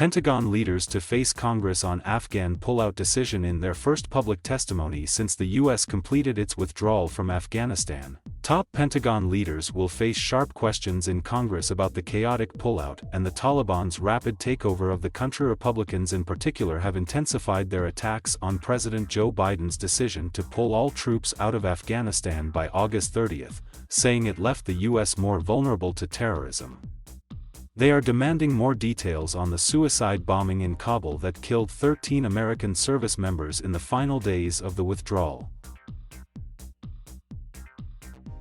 Pentagon leaders to face Congress on Afghan pullout decision in their first public testimony since the U.S. completed its withdrawal from Afghanistan. Top Pentagon leaders will face sharp questions in Congress about the chaotic pullout, and the Taliban's rapid takeover of the country. Republicans in particular have intensified their attacks on President Joe Biden's decision to pull all troops out of Afghanistan by August 30, saying it left the U.S. more vulnerable to terrorism. They are demanding more details on the suicide bombing in Kabul that killed 13 American service members in the final days of the withdrawal.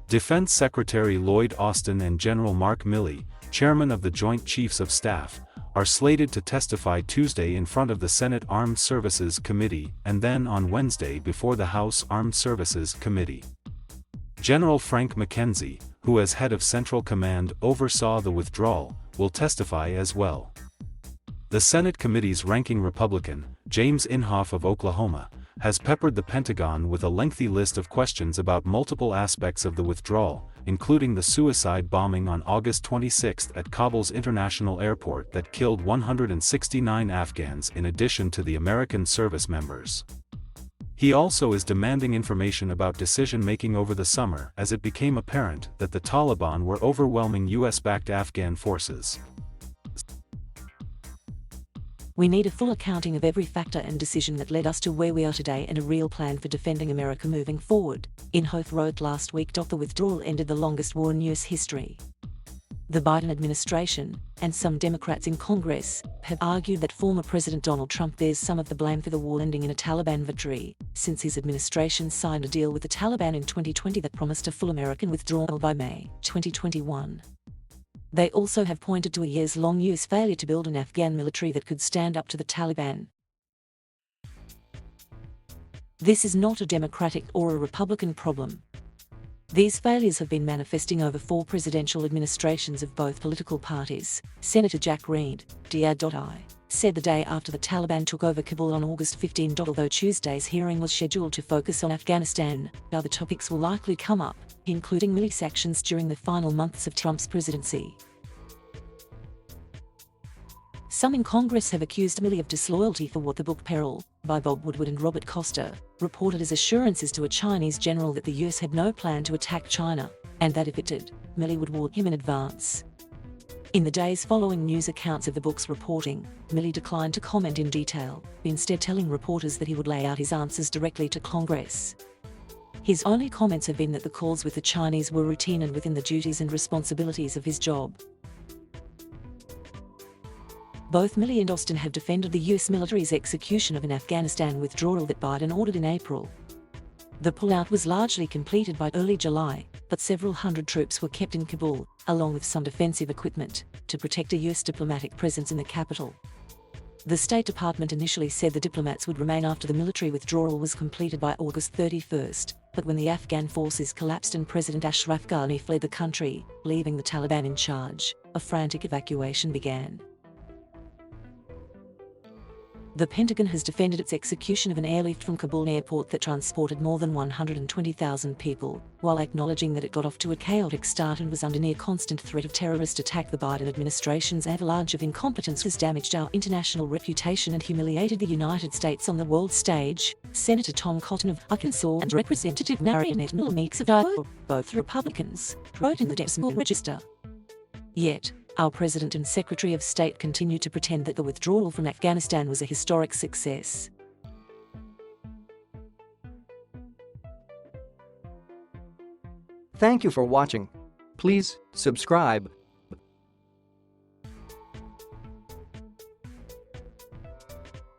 Defense Secretary Lloyd Austin and General Mark Milley, chairman of the Joint Chiefs of Staff, are slated to testify Tuesday in front of the Senate Armed Services Committee and then on Wednesday before the House Armed Services Committee. General Frank McKenzie, who as head of Central Command oversaw the withdrawal, will testify as well. The Senate committee's ranking Republican, James Inhofe of Oklahoma, has peppered the Pentagon with a lengthy list of questions about multiple aspects of the withdrawal, including the suicide bombing on August 26 at Kabul's international airport that killed 169 Afghans in addition to the American service members. He also is demanding information about decision-making over the summer as it became apparent that the Taliban were overwhelming US-backed Afghan forces. We need a full accounting of every factor and decision that led us to where we are today and a real plan for defending America moving forward, Inhofe wrote last week. The withdrawal ended the longest war in US history. The Biden administration, and some Democrats in Congress, have argued that former President Donald Trump bears some of the blame for the war ending in a Taliban victory, since his administration signed a deal with the Taliban in 2020 that promised a full American withdrawal by May 2021. They also have pointed to a years-long US failure to build an Afghan military that could stand up to the Taliban. This is not a Democratic or a Republican problem. These failures have been manifesting over 4 presidential administrations of both political parties, Senator Jack Reed, DR.I., said the day after the Taliban took over Kabul on August 15. Although Tuesday's hearing was scheduled to focus on Afghanistan, other topics will likely come up, including Milley's actions during the final months of Trump's presidency. Some in Congress have accused Milley of disloyalty for what the book Peril, by Bob Woodward and Robert Costa, reported as assurances to a Chinese general that the US had no plan to attack China, and that if it did, Milley would warn him in advance. In the days following news accounts of the book's reporting, Milley declined to comment in detail, instead telling reporters that he would lay out his answers directly to Congress. His only comments have been that the calls with the Chinese were routine and within the duties and responsibilities of his job. Both Milley and Austin have defended the US military's execution of an Afghanistan withdrawal that Biden ordered in April. The pullout was largely completed by early July, but several hundred troops were kept in Kabul, along with some defensive equipment, to protect a US diplomatic presence in the capital. The State Department initially said the diplomats would remain after the military withdrawal was completed by August 31, but when the Afghan forces collapsed and President Ashraf Ghani fled the country, leaving the Taliban in charge, a frantic evacuation began. The Pentagon has defended its execution of an airlift from Kabul airport that transported more than 120,000 people, while acknowledging that it got off to a chaotic start and was under near constant threat of terrorist attack. The Biden administration's avalanche of incompetence has damaged our international reputation and humiliated the United States on the world stage, Senator Tom Cotton of Arkansas and Representative Marionette Meeks of Iowa, both Republicans, wrote in the Decimal Register. Yet, our President and Secretary of State continue to pretend that the withdrawal from Afghanistan was a historic success. Thank you for watching. Please subscribe